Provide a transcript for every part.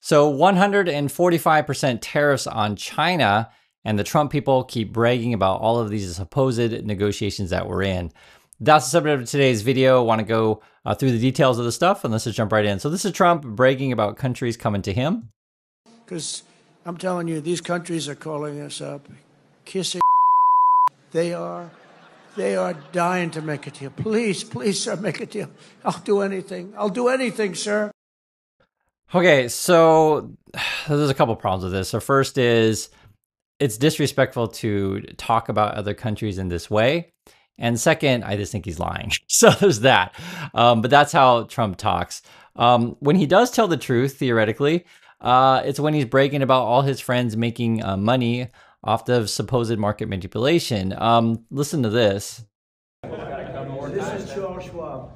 So 145% tariffs on China, and the Trump people keep bragging about all of these supposed negotiations that we're in. That's the subject of today's video. I want to go through the details of the stuff, and let's just jump right in. So this is Trump bragging about countries coming to him. Because I'm telling you, these countries are calling us up, kissing. They are dying to make a deal. Please, sir, make a deal. I'll do anything. I'll do anything, sir. Okay, so there's a couple problems with this. So first is it's disrespectful to talk about other countries in this way. And second, I just think he's lying. So there's that. But that's how Trump talks. When he does tell the truth, theoretically, it's when he's bragging about all his friends making money off the supposed market manipulation. Listen to this. This is Charles Schwab.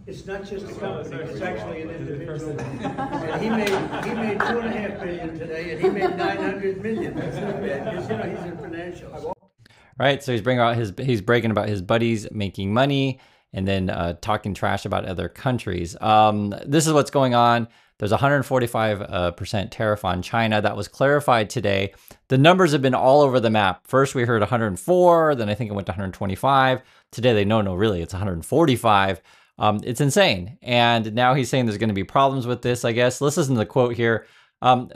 It's not just a company, it's actually an individual. And he made $2.5 billion today, and he made $900 million. That's not bad, because he's in financials. Right, so he's bragging about his buddies making money, and then talking trash about other countries. This is what's going on. There's 145% tariff on China. That was clarified today. The numbers have been all over the map. First, we heard 104, then I think it went to 125. Today, they no, really, it's 145. It's insane. And now he's saying there's going to be problems with this, I guess. Let's listen to the quote here.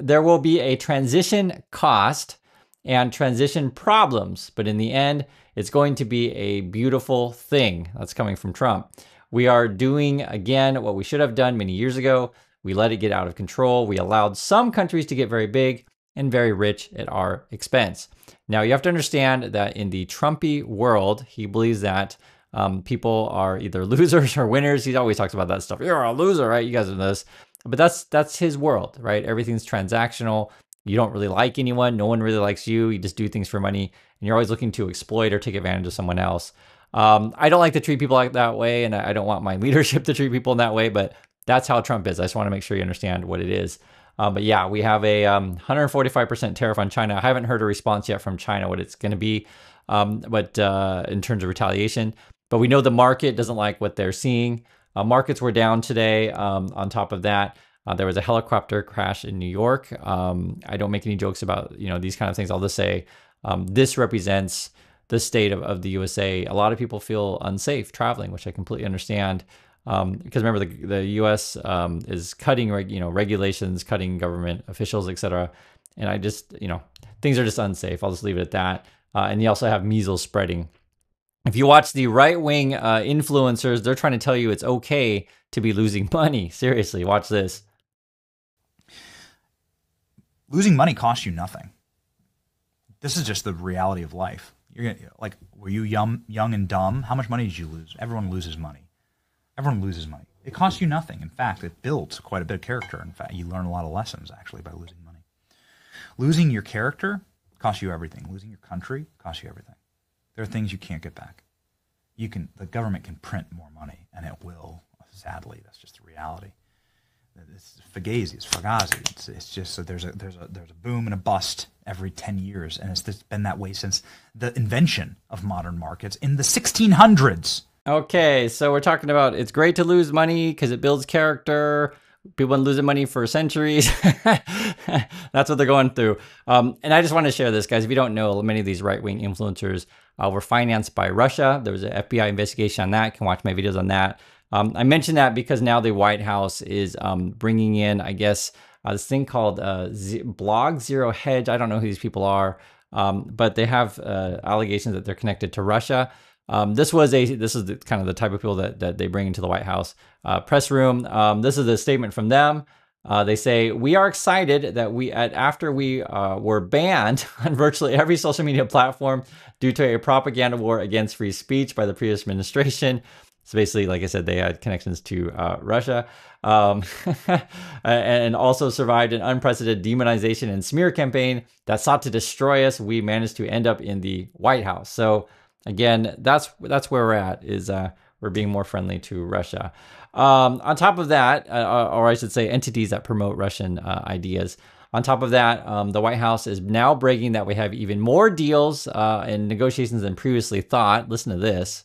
There will be a transition cost and transition problems, but in the end, it's going to be a beautiful thing. That's coming from Trump. We are doing, again, what we should have done many years ago. We let it get out of control. We allowed some countries to get very big and very rich at our expense. Now, you have to understand that in the Trumpy world, he believes that people are either losers or winners. He always talks about that stuff. You're a loser, right? You guys know this. But that's his world, right? Everything's transactional. You don't really like anyone. No one really likes you. You just do things for money. And you're always looking to exploit or take advantage of someone else. I don't like to treat people like that way, and I don't want my leadership to treat people in that way, but that's how Trump is. I just want to make sure you understand what it is. But yeah, we have a 145% tariff on China. I haven't heard a response yet from China, what it's going to be, but in terms of retaliation. But we know the market doesn't like what they're seeing. Markets were down today. On top of that, there was a helicopter crash in New York. I don't make any jokes about these kind of things. I'll just say this represents the state of the USA. A lot of people feel unsafe traveling, which I completely understand. Because remember, the U.S. Is cutting regulations, cutting government officials, etc. And I just things are just unsafe. I'll just leave it at that. And you also have measles spreading. If you watch the right-wing influencers, they're trying to tell you it's okay to be losing money. Seriously, watch this. Losing money costs you nothing. This is just the reality of life. Were you young and dumb? How much money did you lose? Everyone loses money. Everyone loses money. It costs you nothing. In fact, it builds quite a bit of character. In fact, you learn a lot of lessons, actually, by losing money. Losing your character costs you everything. Losing your country costs you everything. There are things you can't get back. The government can print more money, and it will. Sadly, that's just the reality. It's Fugazi. It's just that there's a boom and a bust every 10 years, and it's been that way since the invention of modern markets in the 1600s. Okay, so we're talking about it's great to lose money because it builds character. People have been losing money for centuries. That's what they're going through. And I just want to share this, guys. If you don't know, many of these right-wing influencers were financed by Russia. There was an FBI investigation on that. You can watch my videos on that. I mentioned that because now the White House is bringing in, I guess, this thing called Blog Zero Hedge. I don't know who these people are, but they have allegations that they're connected to Russia. This is kind of the type of people that they bring into the White House press room. This is a statement from them. They say, "We are excited that after we were banned on virtually every social media platform due to a propaganda war against free speech by the previous administration." So basically, like I said, they had connections to Russia, and also survived an unprecedented demonization and smear campaign that sought to destroy us. We managed to end up in the White House. So again, that's where we're at, is we're being more friendly to Russia. On top of that, or I should say entities that promote Russian ideas. On top of that, the White House is now bragging that we have even more deals and negotiations than previously thought. Listen to this.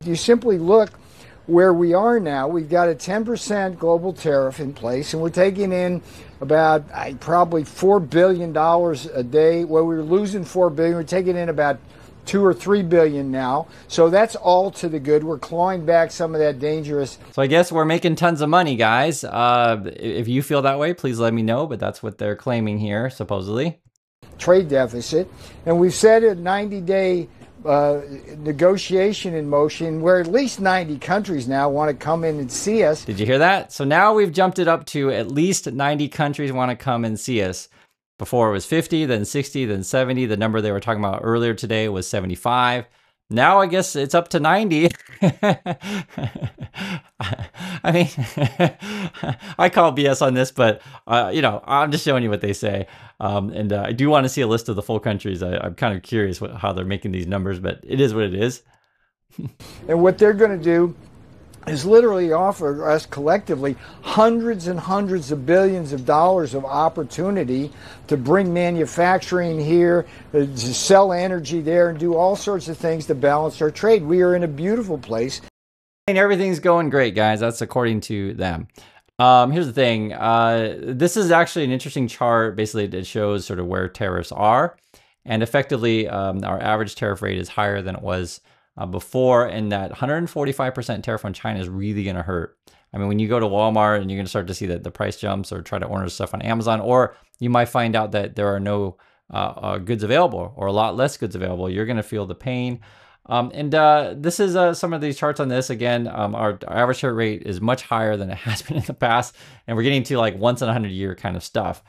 You simply look where we are now, we've got a 10% global tariff in place, and we're taking in about probably $4 billion a day. Well, we were losing $4 billion. We're taking in about 2 or 3 billion now. So that's all to the good. We're clawing back some of that dangerous. So I guess we're making tons of money, guys. If you feel that way, please let me know. But that's what they're claiming here, supposedly. Trade deficit. And we've set a 90-day negotiation in motion where at least 90 countries now want to come in and see us. Did you hear that? So now we've jumped it up to at least 90 countries want to come and see us. Before it was 50, then 60, then 70. The number they were talking about earlier today was 75. Now I guess it's up to 90. I mean, I call BS on this, but I'm just showing you what they say. And I do want to see a list of the full countries. I'm kind of curious how they're making these numbers, but it is what it is. And what they're going to do is literally offer us collectively hundreds and hundreds of billions of dollars of opportunity to bring manufacturing here, to sell energy there, and do all sorts of things to balance our trade. We are in a beautiful place. And everything's going great, guys. That's according to them. Here's the thing. This is actually an interesting chart. Basically, it shows sort of where tariffs are. And effectively, our average tariff rate is higher than it was before, and that 145% tariff on China is really going to hurt. I mean, when you go to Walmart and you're going to start to see that the price jumps, or try to order stuff on Amazon, or you might find out that there are no goods available, or a lot less goods available, you're going to feel the pain. This is some of these charts on this. Again, our average tariff rate is much higher than it has been in the past, and we're getting to like once in 100-year kind of stuff.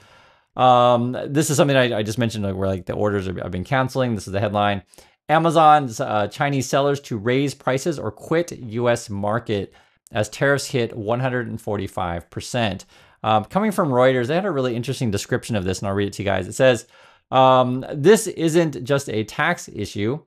This is something I just mentioned, where like the orders have been canceling. This is the headline. Amazon's Chinese sellers to raise prices or quit U.S. market as tariffs hit 145%. Coming from Reuters, they had a really interesting description of this, and I'll read it to you guys. It says, this isn't just a tax issue.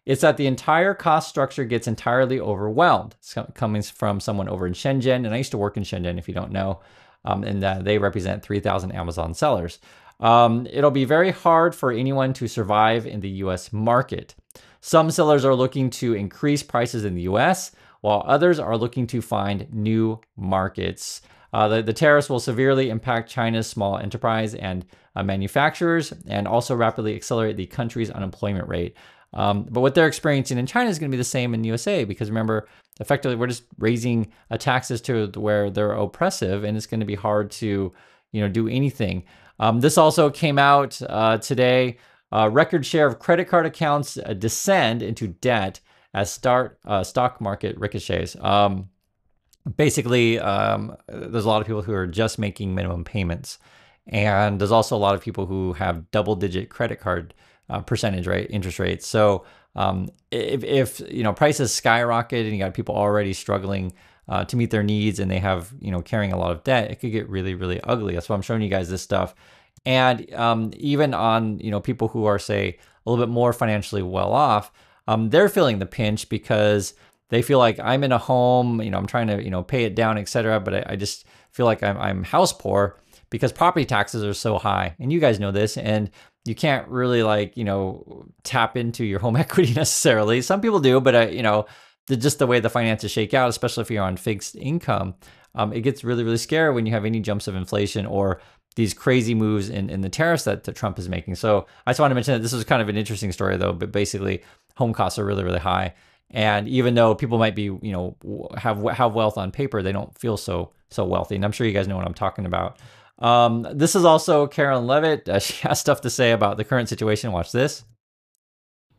It's that the entire cost structure gets entirely overwhelmed. It's coming from someone over in Shenzhen, and I used to work in Shenzhen, if you don't know, and they represent 3,000 Amazon sellers. It'll be very hard for anyone to survive in the U.S. market. Some sellers are looking to increase prices in the U.S., while others are looking to find new markets. The tariffs will severely impact China's small enterprise and manufacturers, and also rapidly accelerate the country's unemployment rate. But what they're experiencing in China is going to be the same in the USA, because remember, effectively, we're just raising taxes to where they're oppressive, and it's going to be hard to, do anything. This also came out today. Record share of credit card accounts descend into debt as stock market ricochets. Basically, there's a lot of people who are just making minimum payments, and there's also a lot of people who have double-digit credit card percentage rate interest rates. So if prices skyrocket and you got people already struggling to meet their needs, and they have carrying a lot of debt, it could get really, really ugly. That's why I'm showing you guys this stuff. And even on people who are, say, a little bit more financially well off, they're feeling the pinch, because they feel like, I'm in a home, I'm trying to pay it down, etc. But I just feel like I'm house poor because property taxes are so high, and you guys know this, and you can't really tap into your home equity necessarily. Some people do, but just the way the finances shake out, especially if you're on fixed income, it gets really, really scary when you have any jumps of inflation or these crazy moves in the tariffs that Trump is making. So I just want to mention that this was kind of an interesting story, though. But basically, home costs are really, really high, and even though people might be have wealth on paper, they don't feel so wealthy. And I'm sure you guys know what I'm talking about. This is also Karen Levitt. She has stuff to say about the current situation. Watch this.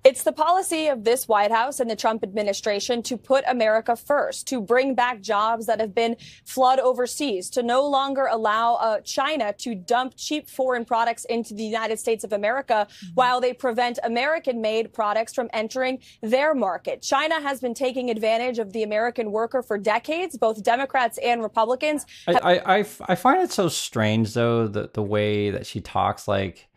It's the policy of this White House and the Trump administration to put America first, to bring back jobs that have been flawed overseas, to no longer allow China to dump cheap foreign products into the United States of America while they prevent American-made products from entering their market. China has been taking advantage of the American worker for decades. Both Democrats and Republicans. I find it so strange, though, the way that she talks. Like,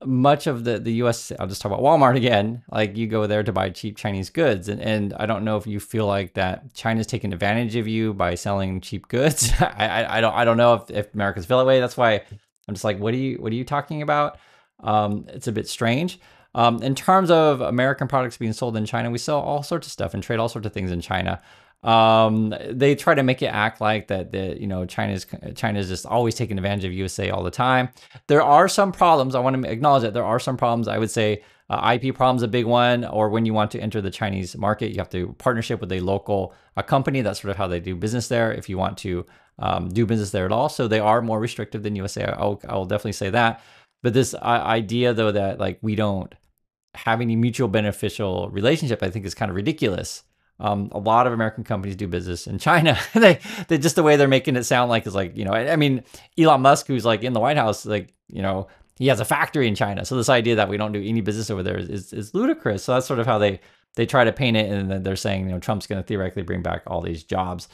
much of the U.S., I'll just talk about Walmart again, like, you go there to buy cheap Chinese goods. And I don't know if you feel like that China's taking advantage of you by selling cheap goods. I don't know if Americans feel that way. That's why I'm just like, what are you talking about? It's a bit strange. In terms of American products being sold in China, we sell all sorts of stuff and trade all sorts of things in China. They try to make it act like that China's just always taking advantage of USA all the time. There are some problems. I want to acknowledge that there are some problems. I would say IP problems a big one, or when you want to enter the Chinese market, you have to partnership with a local company. That's sort of how they do business there. If you want to do business there at all, so they are more restrictive than USA. I'll definitely say that. But this idea though that like we don't have any mutual beneficial relationship, I think is kind of ridiculous. A lot of American companies do business in China. they just the way they're making it sound like is like, I mean, Elon Musk, who's like in the White House, like, he has a factory in China. So this idea that we don't do any business over there is ludicrous. So that's sort of how they try to paint it. And then they're saying, Trump's going to theoretically bring back all these jobs.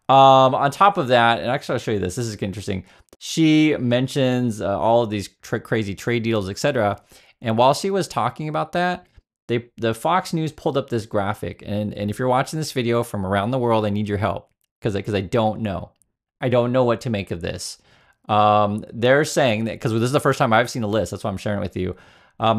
On top of that, and actually I'll show you this. This is interesting. She mentions all of these crazy trade deals, etc. And while she was talking about that, the Fox News pulled up this graphic, and if you're watching this video from around the world, I need your help because I don't know what to make of this. They're saying that because this is the first time I've seen a list, that's why I'm sharing it with you.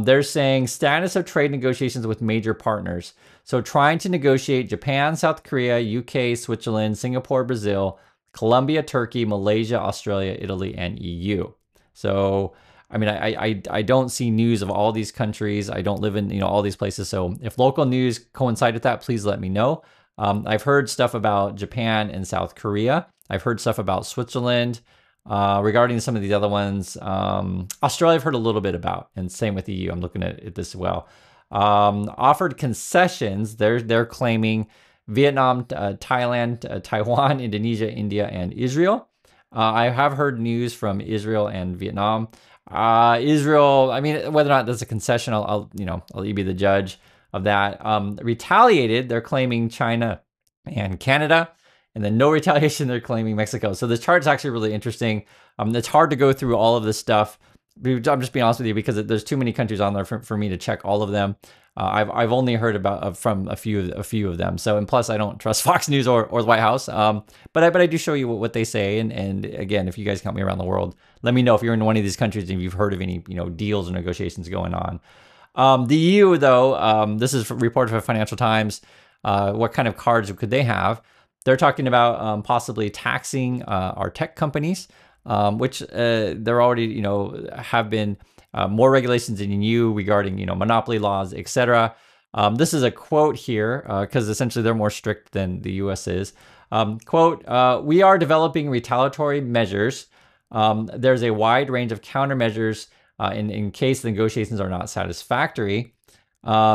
They're saying status of trade negotiations with major partners. So trying to negotiate Japan, South Korea, UK, Switzerland, Singapore, Brazil, Colombia, Turkey, Malaysia, Australia, Italy, and EU. So I mean, I don't see news of all these countries. I don't live in, all these places. So if local news coincide with that, please let me know. I've heard stuff about Japan and South Korea. I've heard stuff about Switzerland. Regarding some of these other ones, Australia I've heard a little bit about, and same with EU. I'm looking at this as well. Offered concessions. They're claiming Vietnam, Thailand, Taiwan, Indonesia, India, and Israel. I have heard news from Israel and Vietnam. Israel, I mean, whether or not that's a concession, I'll let you be the judge of that. Retaliated, they're claiming China and Canada, and then no retaliation, they're claiming Mexico. So this chart is actually really interesting. It's hard to go through all of this stuff. I'm just being honest with you because there's too many countries on there for me to check all of them. I've only heard about from a few of them. So, and plus I don't trust Fox News or the White House. But I do show you what they say. And again, if you guys count me around the world, let me know if you're in one of these countries and you've heard of any, deals or negotiations going on. The EU though, this is reported by Financial Times. What kind of cards could they have? They're talking about possibly taxing our tech companies, which there already, have been more regulations in the EU regarding, monopoly laws, etc. This is a quote here because essentially they're more strict than the US is. Quote, we are developing retaliatory measures. There's a wide range of countermeasures in case the negotiations are not satisfactory.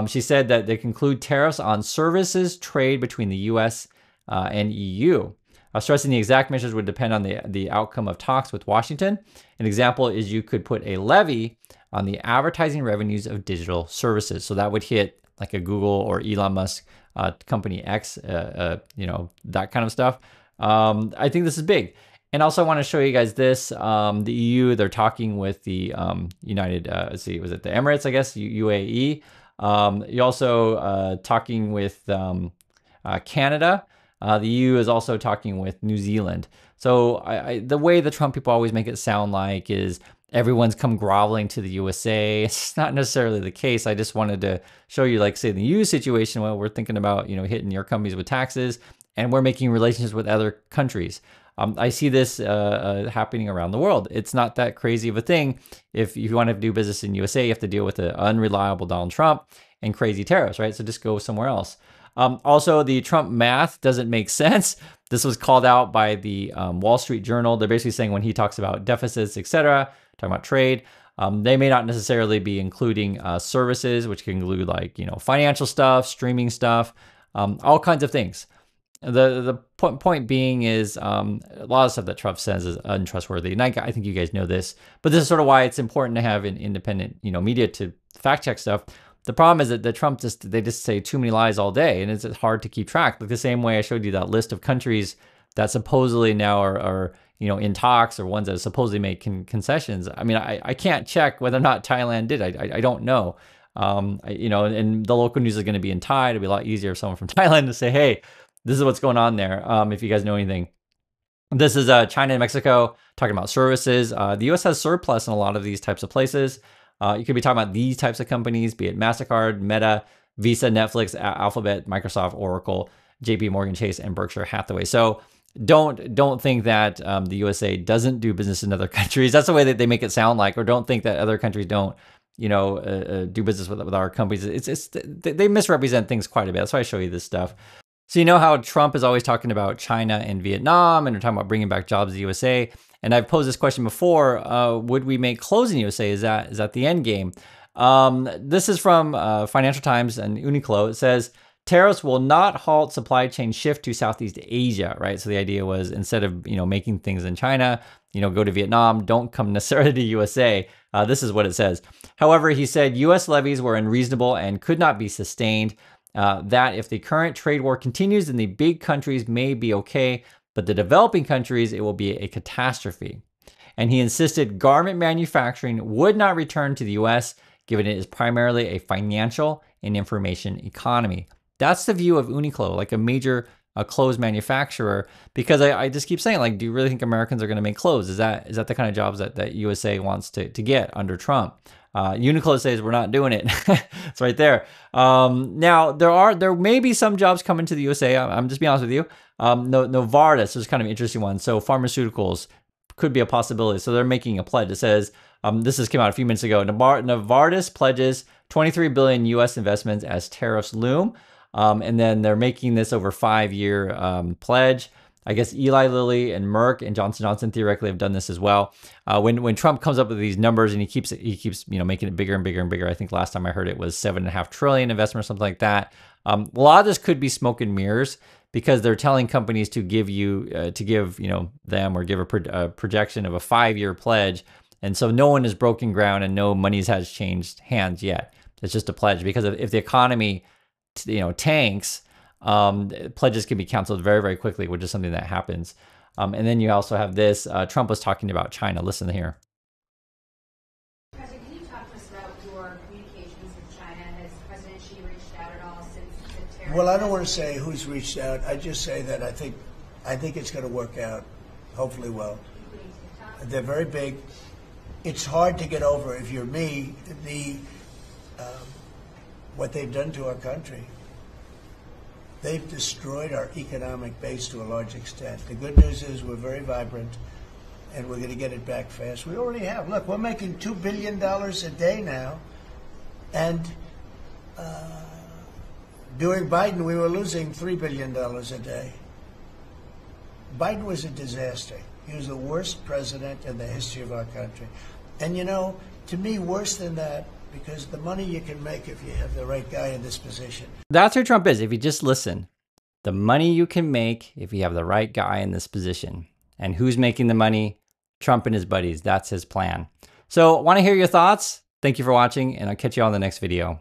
She said that they conclude tariffs on services trade between the US and EU. Stressing the exact measures would depend on the outcome of talks with Washington. An example is you could put a levy on the advertising revenues of digital services. So that would hit like a Google or Elon Musk company X, that kind of stuff. I think this is big. And also I want to show you guys this. The EU, they're talking with the United, was it the Emirates, I guess, UAE. You're also talking with Canada. The EU is also talking with New Zealand. So the way the Trump people always make it sound like is everyone's come groveling to the USA. It's not necessarily the case. I just wanted to show you, like, say, the EU situation where we're thinking about, hitting your companies with taxes, and we're making relations with other countries. I see this happening around the world. It's not that crazy of a thing. If you want to do business in USA, you have to deal with an unreliable Donald Trump and crazy tariffs, right? So just go somewhere else. Also, the Trump math doesn't make sense. This was called out by the Wall Street Journal. They're basically saying when he talks about deficits, etc., talking about trade, they may not necessarily be including services, which can include like, financial stuff, streaming stuff, all kinds of things. The point being is a lot of stuff that Trump says is untrustworthy. And I think you guys know this, but this is sort of why it's important to have an independent, media to fact check stuff. The problem is that Trump they just say too many lies all day, and it's hard to keep track. Like the same way I showed you that list of countries that supposedly now are in talks, or ones that supposedly make concessions. I mean, I can't check whether or not Thailand did. I don't know. And the local news is going to be in Thai. It'll be a lot easier if someone from Thailand to say, hey, this is what's going on there. If you guys know anything. This is China and Mexico talking about services. The U.S. has surplus in a lot of these types of places. You could be talking about these types of companies, be it MasterCard, Meta, Visa, Netflix, Alphabet, Microsoft, Oracle, JP Morgan Chase, and Berkshire Hathaway. So don't think that the USA doesn't do business in other countries. That's the way that they make it sound like, or don't think that other countries don't, do business with our companies. They misrepresent things quite a bit. That's why I show you this stuff. So you know how Trump is always talking about China and Vietnam, and they're talking about bringing back jobs in the USA. And I've posed this question before: would we make clothes in the USA? Is that the end game? This is from Financial Times and Uniqlo. It says tariffs will not halt supply chain shift to Southeast Asia. Right. So the idea was, instead of making things in China, go to Vietnam. Don't come necessarily to USA. This is what it says. However, he said U.S. levies were unreasonable and could not be sustained. That if the current trade war continues, then the big countries may be okay, but the developing countries, it will be a catastrophe. And he insisted garment manufacturing would not return to the U.S., given it is primarily a financial and information economy. That's the view of Uniqlo, like a major clothes manufacturer, because I just keep saying, like, do you really think Americans are going to make clothes? Is that the kind of jobs that USA wants to get under Trump? Uniqlo says we're not doing it. It's right there. Now there may be some jobs coming to the USA. I'm just being honest with you. Novartis is kind of an interesting one. So pharmaceuticals could be a possibility. So they're making a pledge. It says, this has came out a few minutes ago. Novartis pledges 23 billion U.S. investments as tariffs loom. And then they're making this over 5-year pledge. I guess Eli Lilly and Merck and Johnson & Johnson theoretically have done this as well. When Trump comes up with these numbers and he keeps making it bigger and bigger and bigger. I think last time I heard it was $7.5 trillion investment or something like that. A lot of this could be smoke and mirrors, because they're telling companies to give them or give a projection of a 5-year pledge, and so no one has broken ground and no money has changed hands yet. It's just a pledge, because if the economy tanks, pledges can be canceled very, very quickly, which is something that happens. And then you also have this. Trump was talking about China. Listen here. President, can you talk to us about your communications with China? Has President Xi reached out at all since the tariff? Well, I don't want to say who's reached out. I just say that I think it's going to work out, hopefully well. They're very big. It's hard to get over, if you're me, what they've done to our country. They've destroyed our economic base to a large extent. The good news is we're very vibrant, and we're going to get it back fast. We already have. Look, we're making $2 billion a day now, and during Biden, we were losing $3 billion a day. Biden was a disaster. He was the worst president in the history of our country. And to me, worse than that, because the money you can make if you have the right guy in this position. That's who Trump is. If you just listen, the money you can make if you have the right guy in this position. And who's making the money? Trump and his buddies. That's his plan. So want to hear your thoughts? Thank you for watching, and I'll catch you on the next video.